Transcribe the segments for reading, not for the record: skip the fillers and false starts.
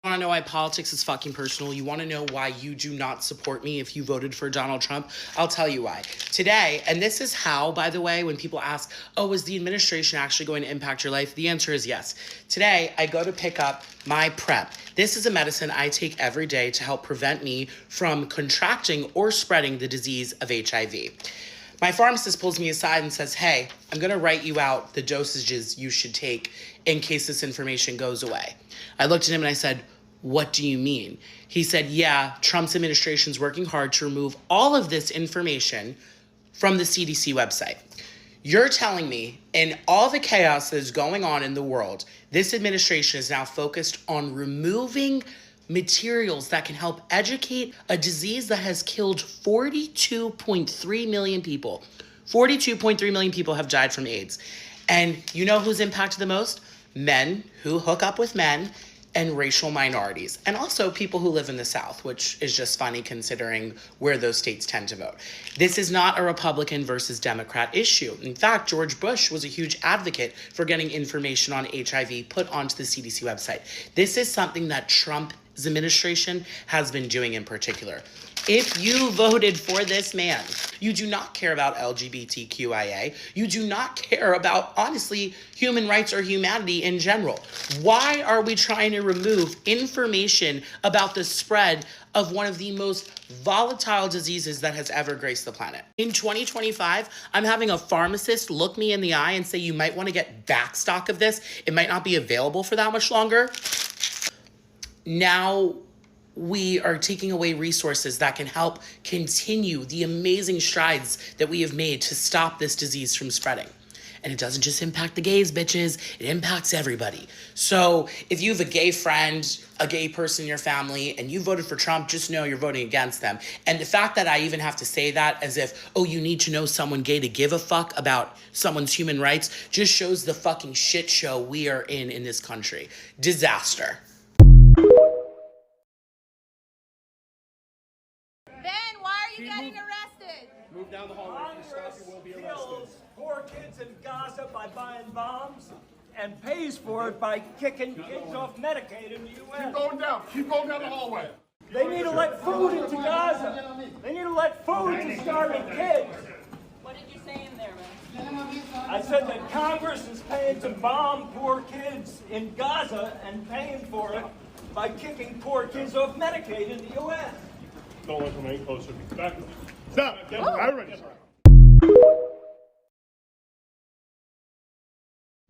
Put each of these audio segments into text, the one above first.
Want to know why politics is fucking personal? You want to know why you do not support me if you voted for Donald Trump? I'll tell you why. Today, and this is how, by the way, when people ask, oh, is the administration actually going to impact your life? The answer is yes. Today, I go to pick up my PrEP. This is a medicine I take every day to help prevent me from contracting or spreading the disease of HIV. My pharmacist pulls me aside and says, hey, I'm going to write you out the dosages you should take in case this information goes away. I looked at him and I said, what do you mean? He said, yeah, Trump's administration is working hard to remove all of this information from the CDC website. You're telling me in all the chaos that is going on in the world, this administration is now focused on removing materials that can help educate a disease that has killed 42.3 million people. 42.3 million people have died from AIDS. And you know who's impacted the most? Men who hook up with men and racial minorities, and also people who live in the South, which is just funny considering where those states tend to vote. This is not a Republican versus Democrat issue. In fact, George Bush was a huge advocate for getting information on HIV put onto the CDC website. This is something that Trump's administration has been doing in particular. If you voted for this man, you do not care about LGBTQIA. You do not care about, honestly, human rights or humanity in general. Why are we trying to remove information about the spread of one of the most volatile diseases that has ever graced the planet? In 2025, I'm having a pharmacist look me in the eye and say, you might want to get back stock of this. It might not be available for that much longer. Now, we are taking away resources that can help continue the amazing strides that we have made to stop this disease from spreading. And it doesn't just impact the gays, bitches. It impacts everybody. So if you have a gay friend, a gay person in your family, and you voted for Trump, just know you're voting against them. And the fact that I even have to say that as if, oh, you need to know someone gay to give a fuck about someone's human rights just shows the fucking shit show we are in this country. Disaster. Getting arrested. Move down the hallway. If you stop, you will be arrested. Kills poor kids in Gaza by buying bombs and pays for it by kicking kids off Medicaid in the U.S. Keep going down. Keep going down the hallway. They need to let food into Gaza. They need to let food to starving kids. What did you say in there, man? I said that Congress is paying to bomb poor kids in Gaza and paying for it by kicking poor kids off Medicaid in the U.S. Don't let them any closer. Back. Stop. Everybody stop.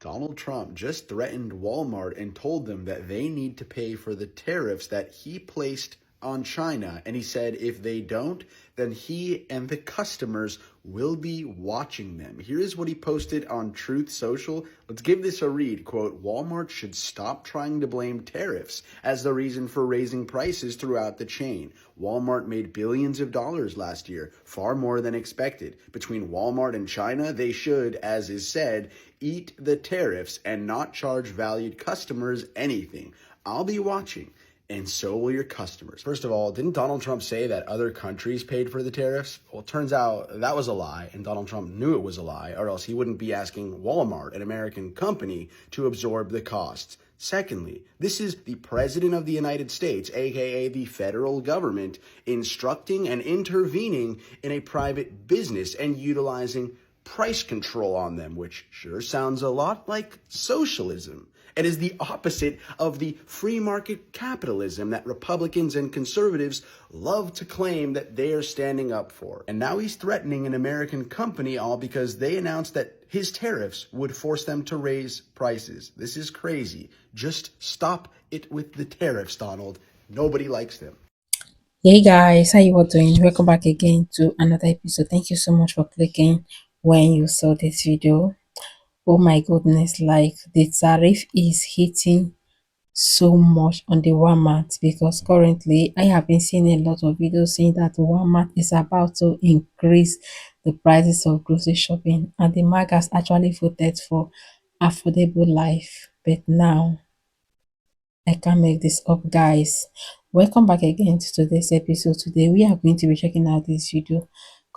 Donald Trump just threatened Walmart and told them that they need to pay for the tariffs that he placed on China. And he said if they don't, then he and the customers will be watching them. Here is what he posted on Truth Social. Let's give this a read. Quote, Walmart should stop trying to blame tariffs as the reason for raising prices throughout the chain. Walmart made billions of dollars last year, far more than expected. Between Walmart and China, they should, as is said, eat the tariffs and not charge valued customers anything. I'll be watching. And so will your customers. First of all, didn't Donald Trump say that other countries paid for the tariffs? Well, it turns out that was a lie, and Donald Trump knew it was a lie, or else he wouldn't be asking Walmart, an American company, to absorb the costs. Secondly, this is the President of the United States, aka the federal government, instructing and intervening in a private business and utilizing price control on them, which sure sounds a lot like socialism. It is the opposite of the free market capitalism that Republicans and conservatives love to claim that they are standing up for. And now he's threatening an American company all because they announced that his tariffs would force them to raise prices. This is crazy. Just stop it with the tariffs, Donald. Nobody likes them. Hey guys, how you all doing? Welcome back again to another episode. Thank you so much for clicking when you saw this video. Oh my goodness, like the tariff is hitting so much on the Walmart because currently I have been seeing a lot of videos saying that Walmart is about to increase the prices of grocery shopping, and the Magas actually voted for affordable life. But now I can't make this up, guys. Welcome back again to today's episode. Today we are going to be checking out this video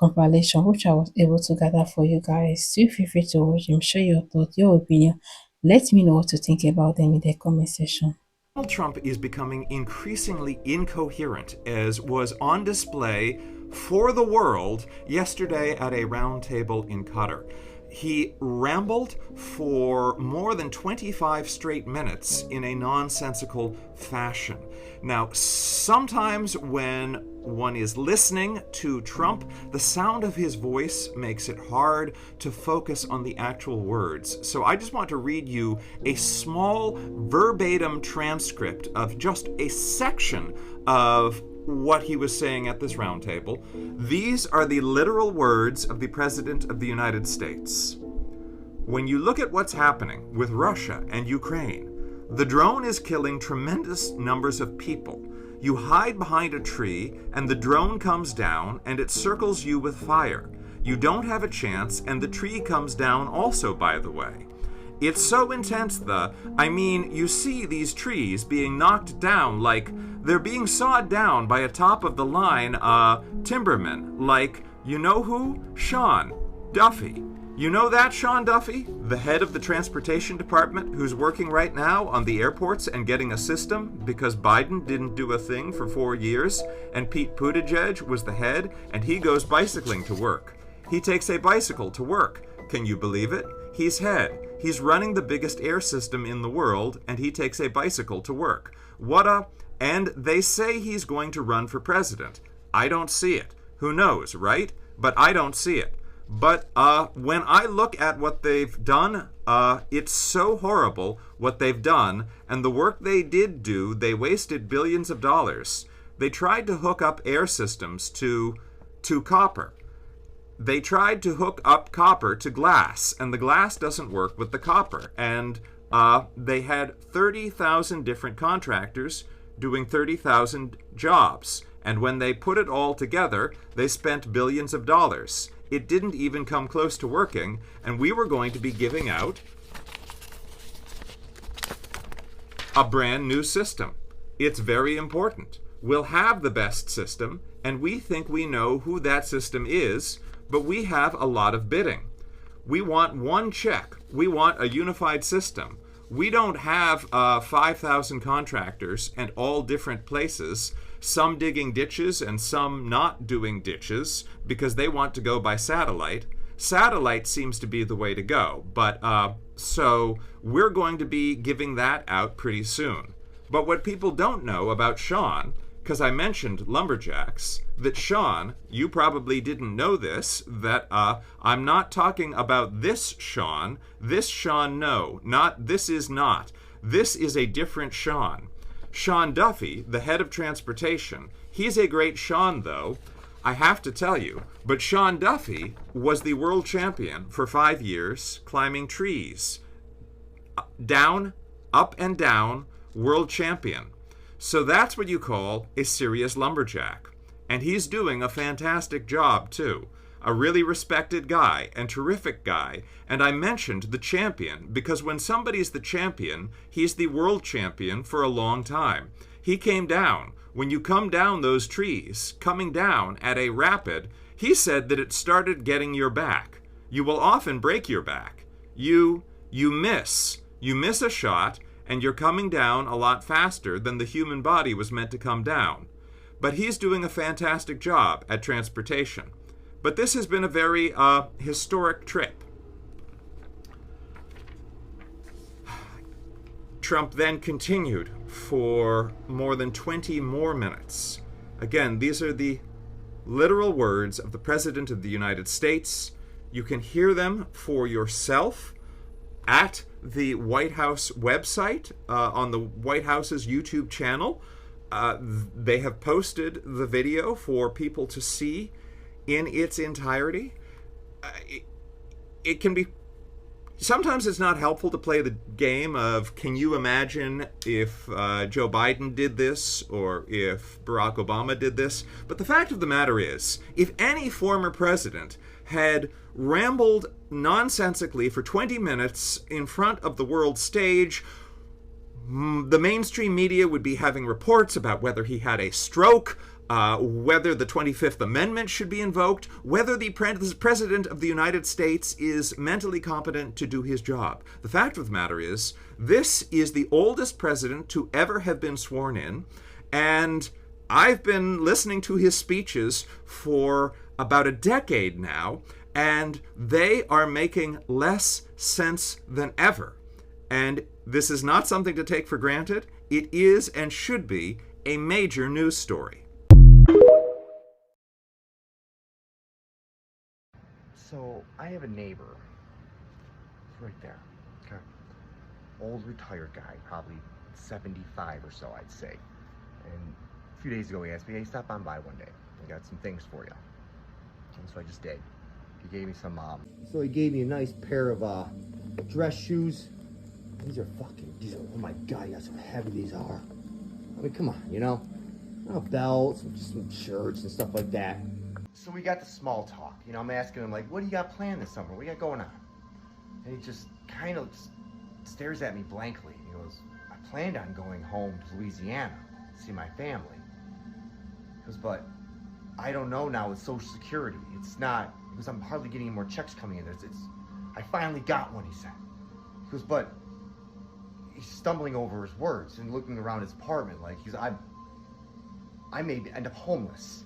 compilation which I was able to gather for you guys. So feel free to watch them, share your thoughts, your opinion. Let me know what to think about them in the comment section. Donald Trump is becoming increasingly incoherent, as was on display for the world yesterday at a round table in Qatar. He rambled for more than 25 straight minutes in a nonsensical fashion. Now, sometimes when one is listening to Trump, the sound of his voice makes it hard to focus on the actual words. So I just want to read you a small verbatim transcript of just a section of what he was saying at this roundtable. These are the literal words of the President of the United States. When you look at what's happening with Russia and Ukraine, the drone is killing tremendous numbers of people. You hide behind a tree, and the drone comes down, and it circles you with fire. You don't have a chance, and the tree comes down also, by the way. It's so intense, you see these trees being knocked down like they're being sawed down by a top-of-the-line timberman, like, you know who? Sean Duffy. You know that Sean Duffy, the head of the transportation department, who's working right now on the airports and getting a system because Biden didn't do a thing for 4 years, and Pete Buttigieg was the head, and he goes bicycling to work. He takes a bicycle to work. Can you believe it? He's head. He's running the biggest air system in the world, and he takes a bicycle to work. And they say he's going to run for president. I don't see it. Who knows, right? But I don't see it. But when I look at what they've done, it's so horrible what they've done. And the work they did do, they wasted billions of dollars. They tried to hook up air systems to copper. They tried to hook up copper to glass, and the glass doesn't work with the copper. And they had 30,000 different contractors doing 30,000 jobs. And when they put it all together, they spent billions of dollars. It didn't even come close to working, and we were going to be giving out a brand new system. It's very important. We'll have the best system, and we think we know who that system is, but we have a lot of bidding. We want one check. We want a unified system. We don't have 5,000 contractors and all different places, some digging ditches and some not doing ditches because they want to go by satellite. Satellite seems to be the way to go, but so we're going to be giving that out pretty soon. But what people don't know about Sean, because I mentioned lumberjacks, that Sean, you probably didn't know this, that I'm not talking about this Sean. This Sean, no, not this is not. This is a different Sean. Sean Duffy, the head of transportation, he's a great Sean, though, I have to tell you. But Sean Duffy was the world champion for 5 years climbing trees. Down, up and down, world champion. So that's what you call a serious lumberjack. And he's doing a fantastic job, too. A really respected guy and terrific guy. And I mentioned the champion because when somebody's the champion, he's the world champion for a long time. He came down. When you come down those trees, coming down at a rapid, he said that it started getting your back. You will often break your back. You miss. You miss a shot, and you're coming down a lot faster than the human body was meant to come down. But he's doing a fantastic job at transportation. But this has been a very historic trip. Trump then continued for more than 20 more minutes. Again, these are the literal words of the President of the United States. You can hear them for yourself at the White House website, on the White House's YouTube channel. They have posted the video for people to see in its entirety. It can be, sometimes it's not helpful to play the game of, can you imagine if Joe Biden did this or if Barack Obama did this? But the fact of the matter is, if any former president had rambled nonsensically for 20 minutes in front of the world stage, the mainstream media would be having reports about whether he had a stroke, whether the 25th Amendment should be invoked, whether the President of the United States is mentally competent to do his job. The fact of the matter is, this is the oldest president to ever have been sworn in, and I've been listening to his speeches for about a decade now, and they are making less sense than ever. And this is not something to take for granted. It is and should be a major news story. So, I have a neighbor. It's right there. Okay. Old retired guy, probably 75 or so, I'd say. And a few days ago, he asked me, hey, stop on by one day. I got some things for you. And so I just did. He gave me some, So he gave me a nice pair of, dress shoes. Oh my God, you got how heavy these are. I mean, come on, you know? Belts, and just some shirts and stuff like that. So we got the small talk. You know, I'm asking him, like, what do you got planned this summer? What do you got going on? And he just kind of stares at me blankly. He goes, I planned on going home to Louisiana to see my family. He goes, but I don't know now with Social Security. It's not, because I'm hardly getting any more checks coming in. I finally got one, he said. He goes, but he's stumbling over his words and looking around his apartment like I may end up homeless.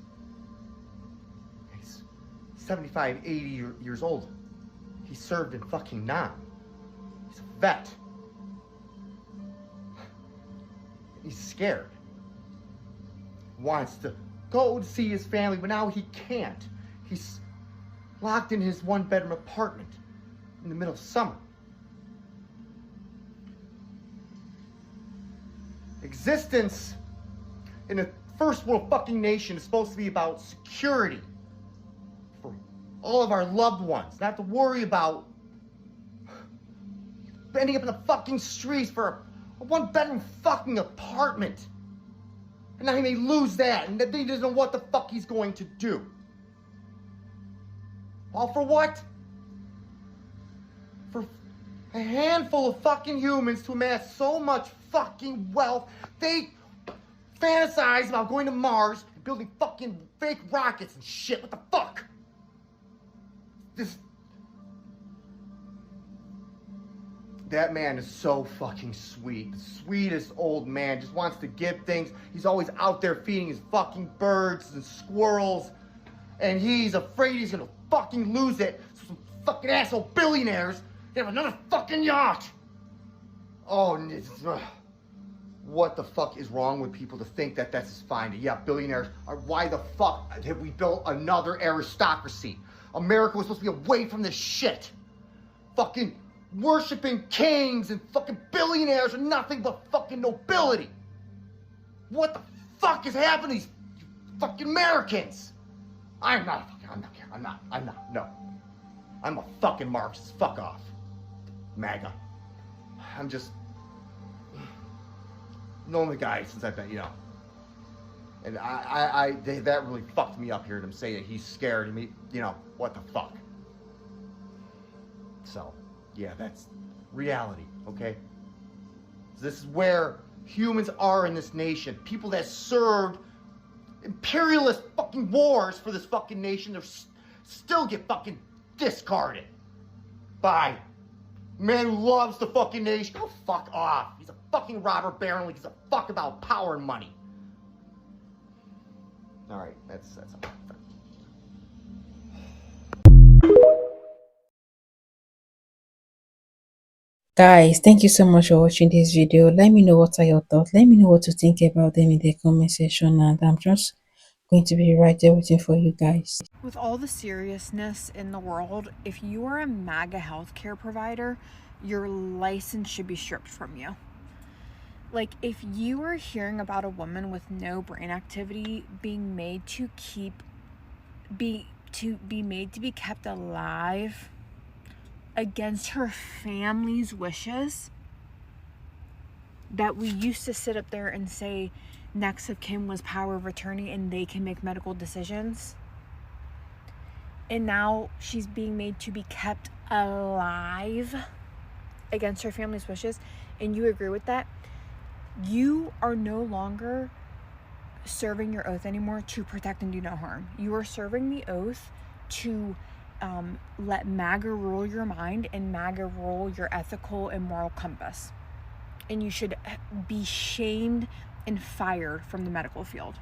He's 75, 80 years old. He served in fucking Nam. He's a vet. He's scared. Wants to go to see his family, but now he can't. He's locked in his one-bedroom apartment in the middle of summer. Existence in a first world fucking nation is supposed to be about security for all of our loved ones. Not to worry about ending up in the fucking streets for a one-bedroom fucking apartment. And now he may lose that, and then he doesn't know what the fuck he's going to do. All for what? For a handful of fucking humans to amass so much fucking wealth, they fantasize about going to Mars and building fucking fake rockets and shit. What the fuck? That man is so fucking sweet. The sweetest old man. Just wants to give things. He's always out there feeding his fucking birds and squirrels. And he's afraid he's gonna fucking lose it. So some fucking asshole billionaires can have another fucking yacht. Oh, what the fuck is wrong with people to think that that's fine? Yeah, billionaires are. Why the fuck have we built another aristocracy? America was supposed to be away from this shit. Fucking worshipping kings and fucking billionaires are nothing but fucking nobility. What the fuck is happening to these fucking Americans? I'm not, no. I'm a fucking Marxist. Fuck off. MAGA. I'm just known the guy since I've been, you know. And that really fucked me up hearing him say that he's scared of me. You know, what the fuck? So, yeah, that's reality, okay? This is where humans are in this nation. People that served imperialist fucking wars for this fucking nation, they still get fucking discarded by a man who loves the fucking nation. Go fuck off. He's a fucking robber baron. He's a fuck about power and money. All right, that's all. Guys, thank you so much for watching this video. Let me know what are your thoughts. Let me know what you think about them in the comment section, and I'm just going to be right there waiting for you guys. With all the seriousness in the world, if you are a MAGA healthcare provider, your license should be stripped from you. Like, if you are hearing about a woman with no brain activity being made to be made to be kept alive against her family's wishes, that we used to sit up there and say next of kin was power of attorney and they can make medical decisions, and now she's being made to be kept alive against her family's wishes, and you agree with that, you are no longer serving your oath anymore to protect and do no harm. You are serving the oath to let MAGA rule your mind and MAGA rule your ethical and moral compass. And you should be shamed and fired from the medical field.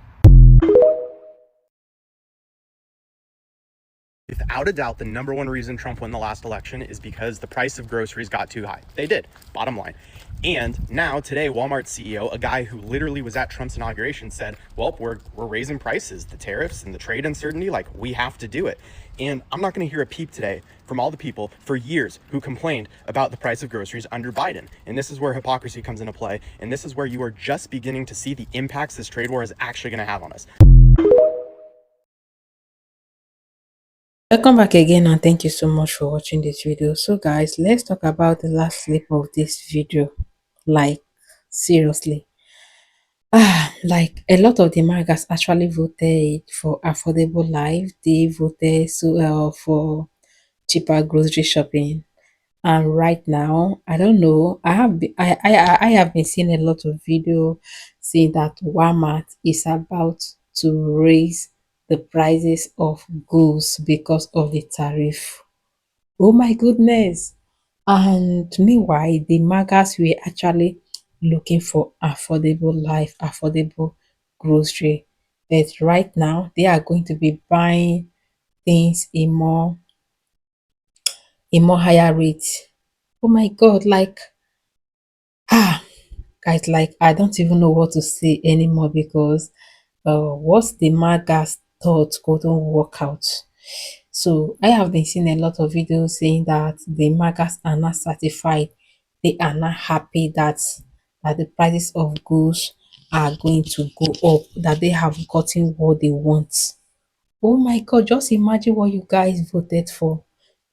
Without a doubt, the number one reason Trump won the last election is because the price of groceries got too high. They did, bottom line. And now, today, Walmart's CEO, a guy who literally was at Trump's inauguration, said, well, we're raising prices, the tariffs and the trade uncertainty, like, we have to do it. And I'm not going to hear a peep today from all the people for years who complained about the price of groceries under Biden. And this is where hypocrisy comes into play. And this is where you are just beginning to see the impacts this trade war is actually going to have on us. Welcome back again, and thank you so much for watching this video. So guys, let's talk about the last clip of this video. Like, seriously, like a lot of the Magas actually voted for affordable life. They voted for cheaper grocery shopping. And right now, I don't know, I have been seeing a lot of video saying that Walmart is about to raise the prices of goods because of the tariff. Oh my goodness. And meanwhile, the Magas were actually looking for affordable life, affordable grocery. But right now, they are going to be buying things in more higher rates. Oh my god, like, guys, like, I don't even know what to say anymore, because what the Magas thought couldn't work out. So I have been seeing a lot of videos saying that the Magas are not satisfied. They are not happy that the prices of goods are going to go up, that they have gotten what they want. Oh my god, just imagine what you guys voted for.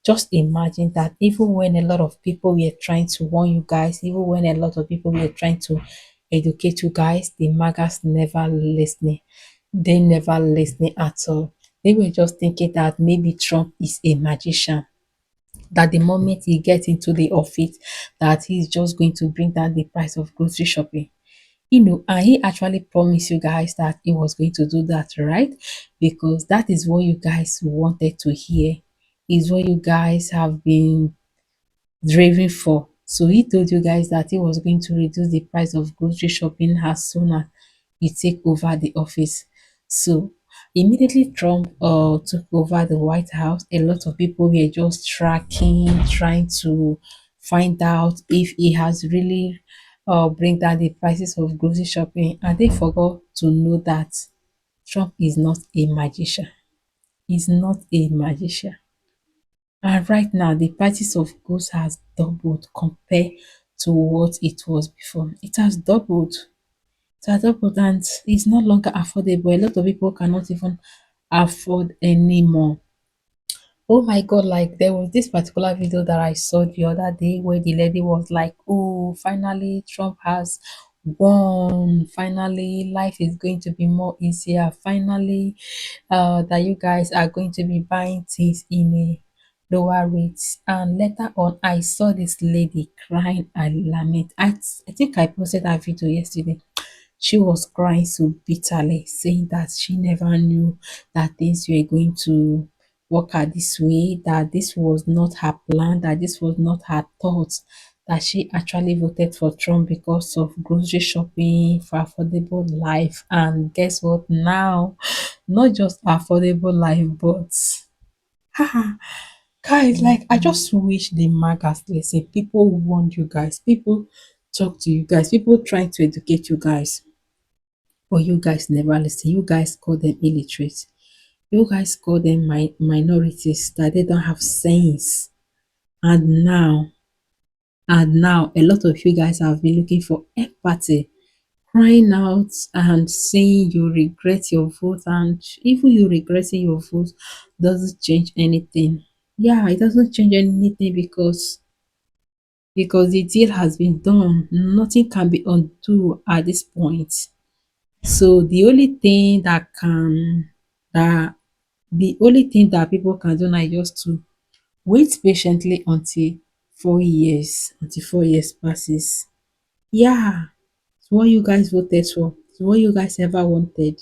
Just imagine that even when a lot of people were trying to warn you guys, even when a lot of people were trying to educate you guys, the Magas never listening. They never listening at all. They were just thinking that maybe Trump is a magician, that the moment he gets into the office, that he's just going to bring down the price of grocery shopping. And he actually promised you guys that he was going to do that, right? Because that is what you guys wanted to hear, is what you guys have been driven for. So he told you guys that he was going to reduce the price of grocery shopping as soon as he take over the office. So immediately Trump took over the White House, a lot of people were just tracking, trying to find out if he has really bring down the prices of grocery shopping, and they forgot to know that Trump is not a magician. He's not a magician. And right now, the prices of goods has doubled compared to what it was before. It has doubled. It has doubled, and it's no longer affordable. A lot of people cannot even afford anymore. Oh my god, like there was this particular video that I saw the other day where the lady was like, oh, finally Trump has won. Finally, life is going to be more easier. Finally, that you guys are going to be buying things in a lower rates. And later on, I saw this lady crying and lament. I think I posted that video yesterday. She was crying so bitterly, saying that she never knew that things were going to work out this way, that this was not her plan, that this was not her thoughts, that she actually voted for Trump because of grocery shopping, for affordable life. And guess what? Now, not just affordable life, but guys, like, I just wish the Magas listen. People warned you guys, people talk to you guys, people trying to educate you guys. But you guys never listen. You guys call them illiterate. You guys call them minorities, that they don't have sense. And now, a lot of you guys have been looking for empathy, crying out and saying you regret your vote, and even you regretting your vote doesn't change anything. Yeah, it doesn't change anything, because the deal has been done. Nothing can be undone at this point. So that the only thing that people can do now is just to wait patiently until 4 years passes. Yeah, it's what you guys voted for. It's what you guys ever wanted.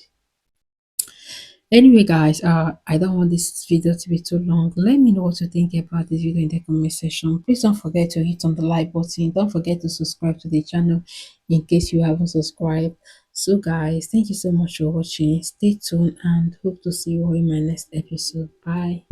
Anyway, guys, I don't want this video to be too long. Let me know what you think about this video in the comment section. Please don't forget to hit on the like button. Don't forget to subscribe to the channel in case you haven't subscribed. So guys, thank you so much for watching. Stay tuned and hope to see you all in my next episode. Bye.